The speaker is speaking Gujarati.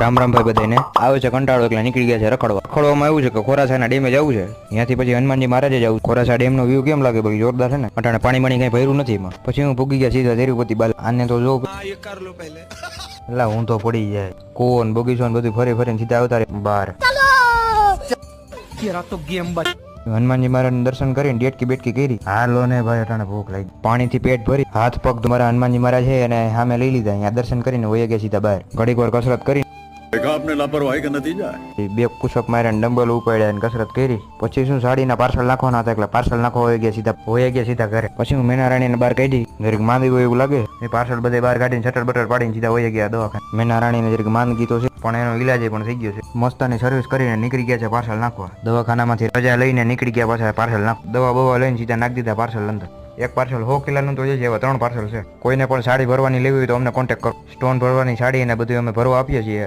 રામ રામ ભાઈ બધાને આવે છે કંટાળો એટલે નીકળી ગયા છે રખડવામાં એવું છે કે ખોરાસાના ડેમે જવું છે ત્યાંથી પછી હનુમાનજી મહારાજે જવું ખોરાસા ડેમનો વ્યૂ કેમ લાગે ભાઈ જોરદાર છે ને અટાણે પાણી કઈ ભર્યું નથી એમાં પછી હું પૂગી ગયા સીધા તિરુપતિ બાલ આને તો જો એટલે હું તો પડી જાય કોન બગીચો બધું ફરી ફરીને સીધા આવતા બાર હનુમાનજી મહારાજ દર્શન કરીને ડેટકી બેટકી કરી હાલો ને ભાઈ અટાણે ભૂખ લાગી પાણીથી પેટ ભરી હાથ પગ તમારા હનુમાનજી મહારાજ છે અને સામે લઈ લીધા અહીંયા દર્શન કરીને વહી ગયા સીધા બહાર ઘડીક વાર કસરત કરી आपने लापरवाही का नतीजा है। બે પુશઅપ માર્યા ડમ્બલ ઉપાડ્યા અને કસરત કરી પછી શું સાડીના પાર્સલ નાખવાના હતા એટલે પાર્સલ નાખવા હોઈ ગયા સીધા ઘરે પછી હું મેના રાણીને બહાર કાઢી જરીક માંદી હોય એવું લાગે એ પાર્સલ બધે બહાર કાઢીને શટર બટર પાડીને સીધા હોઈ ગયા દવાખાને મેના રાણીને જરીક માંદગી તો છે પણ એનો ઈલાજ પણ થઈ ગયો છે મસ્તાની સર્વિસ કરીને નીકળી ગયા છે પાર્સલ નાખવા દવાખાનામાંથી રજા લઈને નીકળી ગયા પાછા પાર્સલ નાખ દવા બવા લઈને સીધા નાખી દીધા પાર્સલ અંદર એક પાર્સલ 100 કિલોનું તો છે એવા 3 પાર્સલ છે કોઈને પણ સાડી ભરવાની લેવી હોય તો અમને કોન્ટેક્ટ કરો સ્ટોન ભરવાની સાડી અને બધું અમે ભરવા આપીએ છીએ